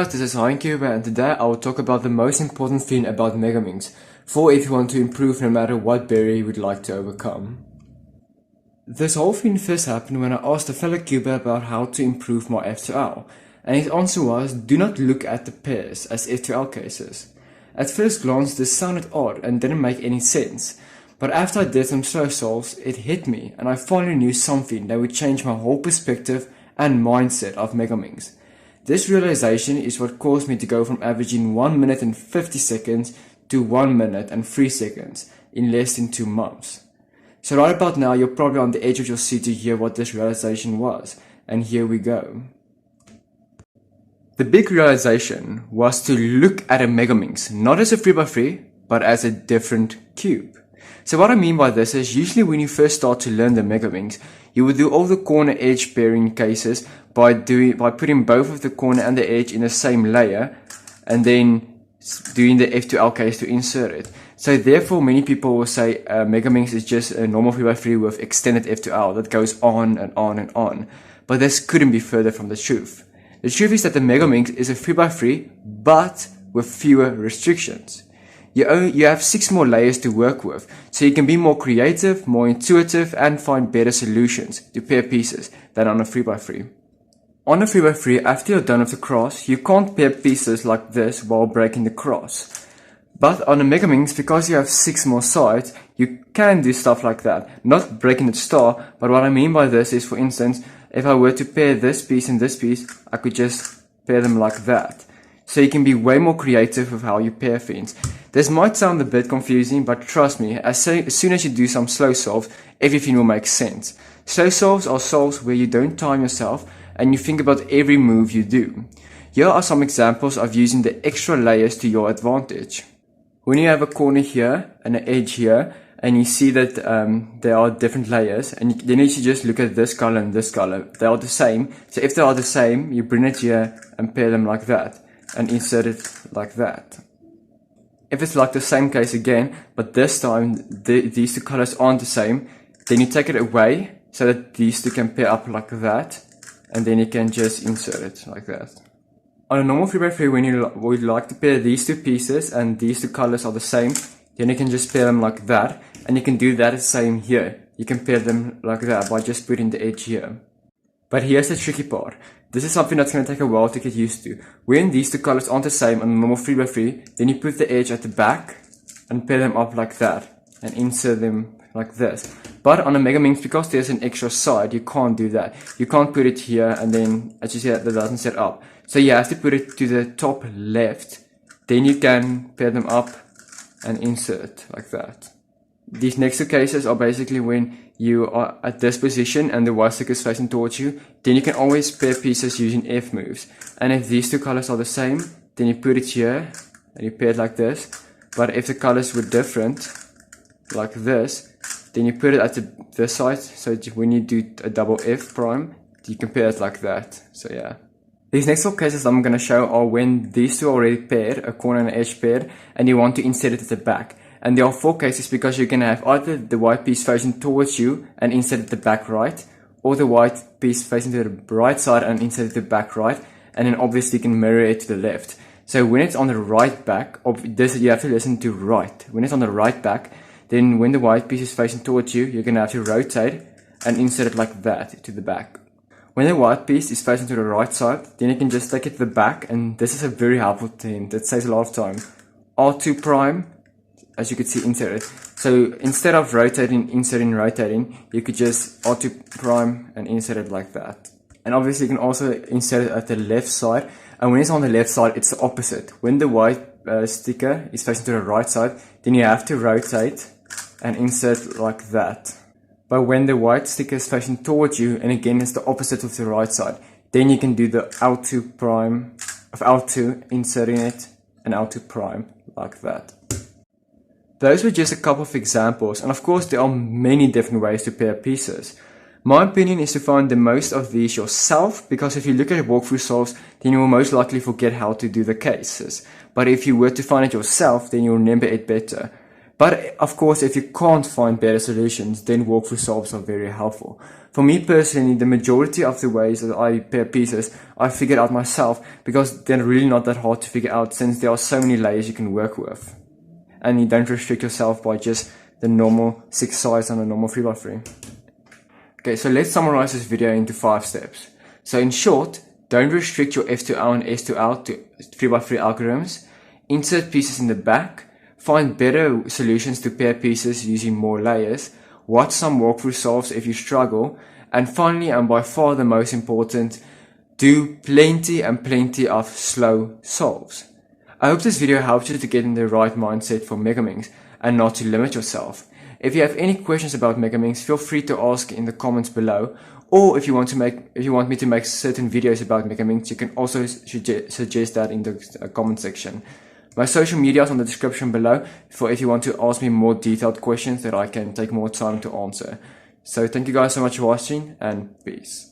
guys, this is Hein and today I will talk about the most important thing about Megaminx for if you want to improve no matter what barrier you would like to overcome. This whole thing first happened when I asked a fellow cuber about how to improve my F2L, and his answer was, do not look at the pairs as F2L cases. At first glance this sounded odd and didn't make any sense, but after I did some slow solves it hit me and I finally knew something that would change my whole perspective and mindset of Megaminx. This realization is what caused me to go from averaging 1 minute and 50 seconds to 1 minute and 3 seconds in less than 2 months. So right about now you're probably on the edge of your seat to hear what this realization was, and here we go. The big realization was to look at a Megaminx not as a 3x3 but as a different cube. So what I mean by this is usually when you first start to learn the Megaminx, you would do all the corner edge pairing cases by putting both of the corner and the edge in the same layer and then doing the F2L case to insert it. So therefore many people will say Megaminx is just a normal 3x3 with extended F2L that goes on and on and on. But this couldn't be further from the truth. The truth is that the Megaminx is a 3x3 but with fewer restrictions. You have 6 more layers to work with, so you can be more creative, more intuitive, and find better solutions to pair pieces than on a 3x3. On a 3x3, after you're done with the cross, you can't pair pieces like this while breaking the cross. But on a Megaminx, because you have 6 more sides, you can do stuff like that. Not breaking the star, but what I mean by this is, for instance, if I were to pair this piece and this piece, I could just pair them like that. So you can be way more creative with how you pair things. This might sound a bit confusing, but trust me, as soon as you do some slow solves, everything will make sense. Slow solves are solves where you don't time yourself and you think about every move you do. Here are some examples of using the extra layers to your advantage. When you have a corner here and an edge here, and you see that there are different layers, and then you should just look at this color and this color. They are the same, so if they are the same, you bring it here and pair them like that, and insert it like that. If it's like the same case again, but this time these two colors aren't the same, then you take it away so that these two can pair up like that, and then you can just insert it like that. On a normal 3x3, when you would like to pair these two pieces and these two colors are the same, then you can just pair them like that, and you can do that the same here. You can pair them like that by just putting the edge here. But here's the tricky part. This is something that's going to take a while to get used to. When these two colors aren't the same on a normal 3x3, then you put the edge at the back and pair them up like that and insert them like this. But on a Megaminx, because there's an extra side, you can't do that. You can't put it here and then, as you see, that doesn't set up. So you have to put it to the top left. Then you can pair them up and insert like that. These next two cases are basically when you are at this position and the white stick is facing towards you, then you can always pair pieces using F moves. And if these two colors are the same, then you put it here and you pair it like this. But if the colors were different, like this, then you put it at this side, so when you do a double F prime, you can pair it like that. So yeah. These next 4 cases I'm going to show are when these two are already paired, a corner and an edge paired, and you want to insert it at the back. And there are 4 cases because you can have either the white piece facing towards you and insert it at the back right, or the white piece facing to the right side and insert it at the back right, and then obviously you can mirror it to the left. So when it's on the right back, this you have to listen to right. When it's on the right back, then when the white piece is facing towards you, you're going to have to rotate and insert it like that to the back. When the white piece is facing to the right side, then you can just take it to the back, and this is a very helpful thing that saves a lot of time. R2 prime, as you can see, insert it. So instead of rotating, inserting, rotating, you could just R2 prime and insert it like that. And obviously you can also insert it at the left side, and when it's on the left side, it's the opposite. When the white sticker is facing to the right side, then you have to rotate and insert like that. But when the white sticker is facing towards you, and again it's the opposite of the right side, then you can do the L2 prime of L2, inserting it, and L2 prime like that. Those were just a couple of examples, and of course there are many different ways to pair pieces. My opinion is to find the most of these yourself, because if you look at walkthrough solves, then you will most likely forget how to do the cases. But if you were to find it yourself, then you'll remember it better. But of course, if you can't find better solutions, then walkthrough solves are very helpful. For me personally, the majority of the ways that I pair pieces, I figured out myself because they're really not that hard to figure out since there are so many layers you can work with. And you don't restrict yourself by just the normal 6 sides on a normal 3x3. Okay, so let's summarize this video into 5 steps. So in short, don't restrict your F2L and S2L to 3x3 algorithms. Insert pieces in the back. Find better solutions to pair pieces using more layers. Watch some walkthrough solves if you struggle. And finally, and by far the most important, do plenty and plenty of slow solves. I hope this video helps you to get in the right mindset for Megaminx and not to limit yourself. If you have any questions about Megaminx, feel free to ask in the comments below. Or if you want me to make certain videos about Megaminx, you can also suggest that in the comment section. My social media is on the description below for if you want to ask me more detailed questions that I can take more time to answer. So thank you guys so much for watching, and peace.